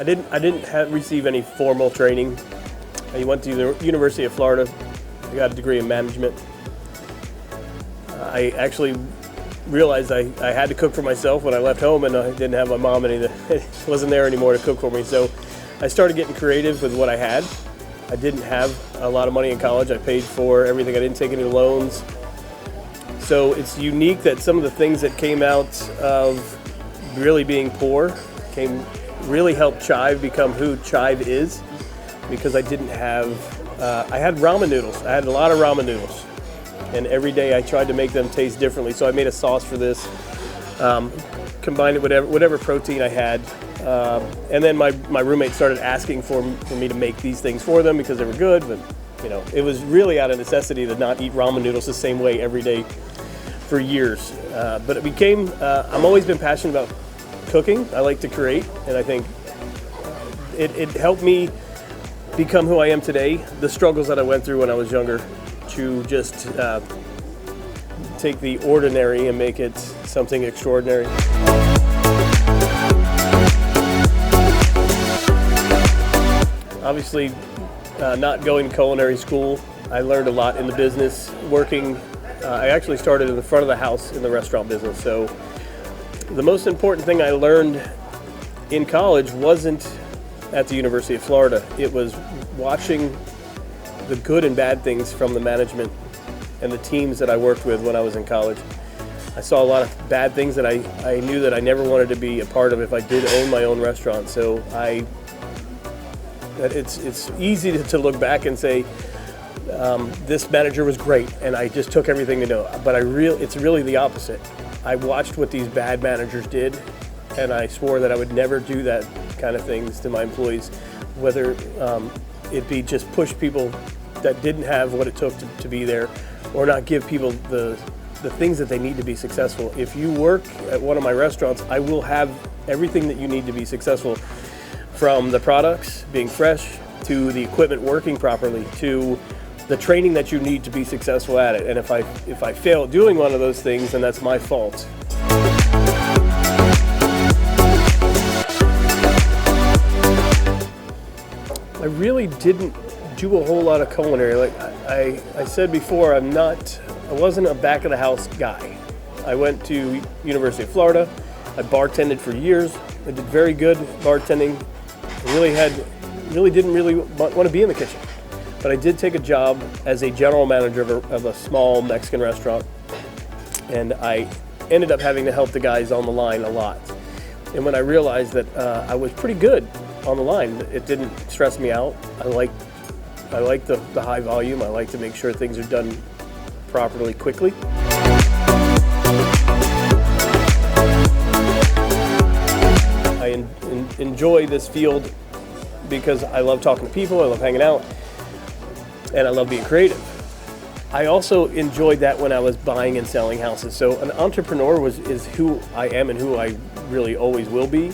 I didn't receive any formal training. I went to the University of Florida. I got a degree in management. I actually realized I had to cook for myself when I left home, and I didn't have my mom wasn't there anymore to cook for me. So I started getting creative with what I had. I didn't have a lot of money in college. I paid for everything. I didn't take any loans. So it's unique that some of the things that came out of really being poor really helped Chive become who Chive is, because I didn't have, I had ramen noodles. I had a lot of ramen noodles. And every day I tried to make them taste differently. So I made a sauce for this, combined it with whatever protein I had. And then my roommate started asking for me to make these things for them because they were good. But it was really out of necessity to not eat ramen noodles the same way every day for years. But it became, I've always been passionate about cooking. I like to create, and I think it helped me become who I am today. The struggles that I went through when I was younger, to just take the ordinary and make it something extraordinary. Obviously, not going to culinary school, I learned a lot in the business. Working, I actually started in the front of the house in the restaurant business. So the most important thing I learned in college wasn't at the University of Florida. It was watching the good and bad things from the management and the teams that I worked with when I was in college. I saw a lot of bad things that I knew that I never wanted to be a part of if I did own my own restaurant. So it's easy to look back and say, this manager was great and I just took everything to know. But it's really the opposite. I watched what these bad managers did, and I swore that I would never do that kind of things to my employees, whether it be just push people that didn't have what it took to be there, or not give people the things that they need to be successful. If you work at one of my restaurants, I will have everything that you need to be successful, from the products being fresh, to the equipment working properly, to the training that you need to be successful at it. And if I fail doing one of those things, then that's my fault. I really didn't do a whole lot of culinary. Like I said before, I wasn't a back of the house guy. I went to University of Florida. I bartended for years. I did very good bartending. I really didn't want to be in the kitchen. But I did take a job as a general manager of a small Mexican restaurant, and I ended up having to help the guys on the line a lot. And when I realized that I was pretty good on the line, it didn't stress me out. I like the high volume. I like to make sure things are done properly, quickly. I enjoy this field because I love talking to people, I love hanging out, and I love being creative. I also enjoyed that when I was buying and selling houses. So an entrepreneur is who I am and who I really always will be.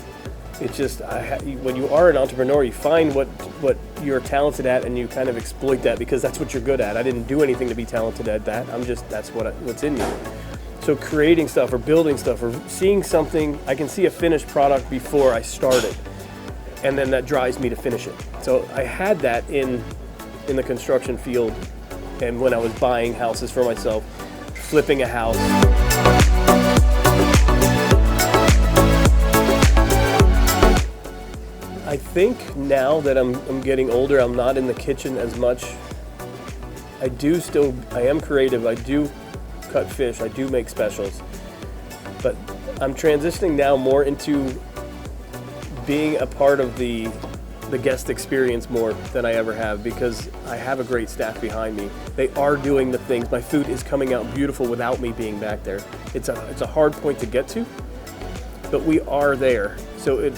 It's just when you are an entrepreneur, you find what you're talented at and you kind of exploit that because that's what you're good at. I didn't do anything to be talented at that. That's what's in me. So creating stuff or building stuff or seeing something, I can see a finished product before I start it, and then that drives me to finish it. So I had that in the construction field, and when I was buying houses for myself, flipping a house. I think now that I'm getting older, I'm not in the kitchen as much. I am creative. I do cut fish. I do make specials. But I'm transitioning now more into being a part of the guest experience more than I ever have, because I have a great staff behind me. They are doing the things. My food is coming out beautiful without me being back there. It's a hard point to get to, but we are there. So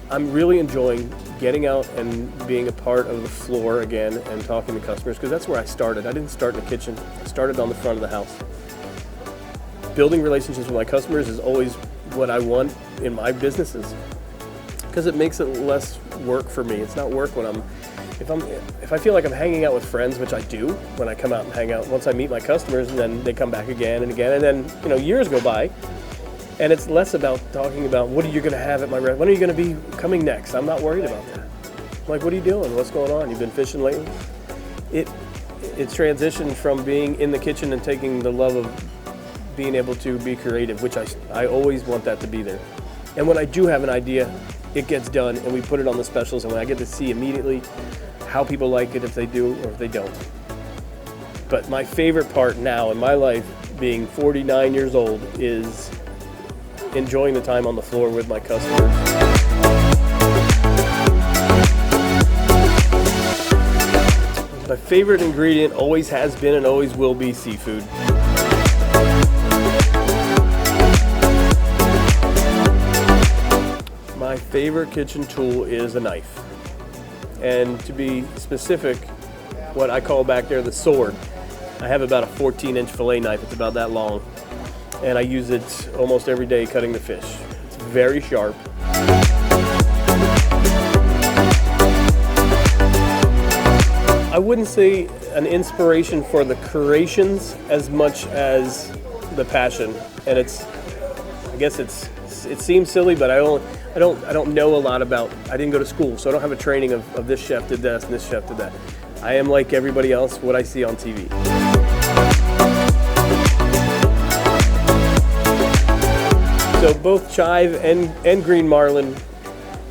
I'm really enjoying getting out and being a part of the floor again and talking to customers, because that's where I started. I didn't start in the kitchen. I started on the front of the house. Building relationships with my customers is always what I want in my businesses, because it makes it less work for me. It's not work when if I feel like I'm hanging out with friends, which I do when I come out and hang out. Once I meet my customers, and then they come back again and again, and then years go by, And it's less about talking about what are you going to have at my restaurant, when are you going to be coming next. I'm not worried about that. I'm like, what are you doing? What's going on? You've been fishing lately? It's transitioned from being in the kitchen and taking the love of being able to be creative, which I always want that to be there. And when I do have an idea, it gets done and we put it on the specials, and when I get to see immediately how people like it, if they do or if they don't. But my favorite part now in my life, being 49 years old, is enjoying the time on the floor with my customers. My favorite ingredient always has been and always will be seafood. My favorite kitchen tool is a knife. And to be specific, what I call back there the sword. I have about a 14-inch fillet knife. It's about that long. And I use it almost every day cutting the fish. It's very sharp. I wouldn't say an inspiration for the creations as much as the passion. And it seems silly, but I don't know a lot about, I didn't go to school, so I don't have a training of this chef did this and this chef did that. I am like everybody else, what I see on TV. So both Chive and Green Marlin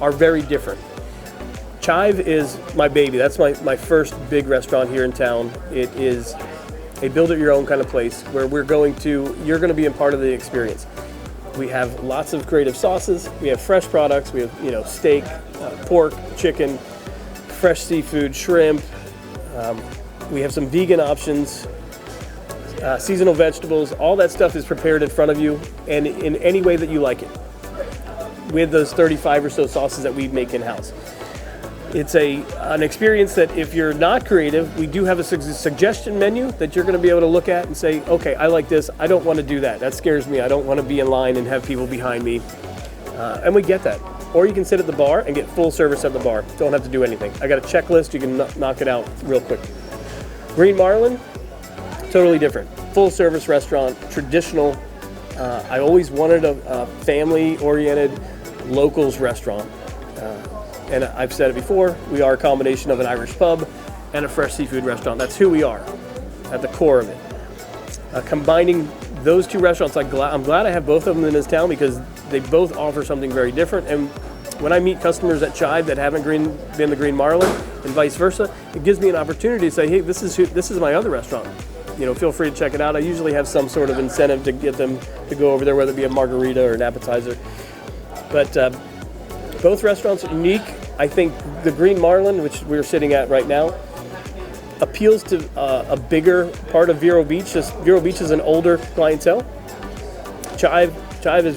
are very different. Chive is my baby. That's my first big restaurant here in town. It is a build-it-your-own kind of place where you're going to be a part of the experience. We have lots of creative sauces. We have fresh products. We have steak, pork, chicken, fresh seafood, shrimp. We have some vegan options, seasonal vegetables. All that stuff is prepared in front of you and in any way that you like it, with those 35 or so sauces that we make in-house. It's an experience that if you're not creative, we do have a suggestion menu that you're going to be able to look at and say, okay, I like this. I don't want to do that. That scares me. I don't want to be in line and have people behind me. And we get that. Or you can sit at the bar and get full service at the bar. Don't have to do anything. I got a checklist. You can knock it out real quick. Green Marlin, totally different. Full service restaurant, traditional. I always wanted a family-oriented locals restaurant. And I've said it before, we are a combination of an Irish pub and a fresh seafood restaurant. That's who we are at the core of it. Combining those two restaurants, I'm glad I have both of them in this town because they both offer something very different. And when I meet customers at Chive that haven't been the Green Marlin and vice versa, it gives me an opportunity to say, hey, this is my other restaurant. Feel free to check it out. I usually have some sort of incentive to get them to go over there, whether it be a margarita or an appetizer. But both restaurants are unique. I think the Green Marlin, which we're sitting at right now, appeals to a bigger part of Vero Beach. Vero Beach is an older clientele. Chive is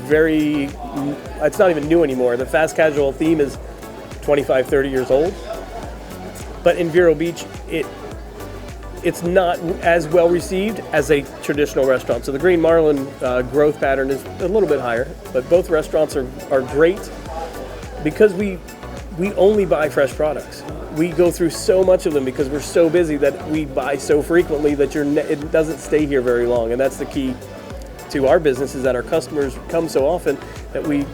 it's not even new anymore. The fast casual theme is 25, 30 years old. But in Vero Beach, it's not as well received as a traditional restaurant. So the Green Marlin growth pattern is a little bit higher, but both restaurants are great because we only buy fresh products. We go through so much of them because we're so busy that we buy so frequently that it doesn't stay here very long. And that's the key to our business, is that our customers come so often that we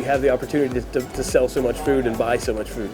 have the opportunity to sell so much food and buy so much food.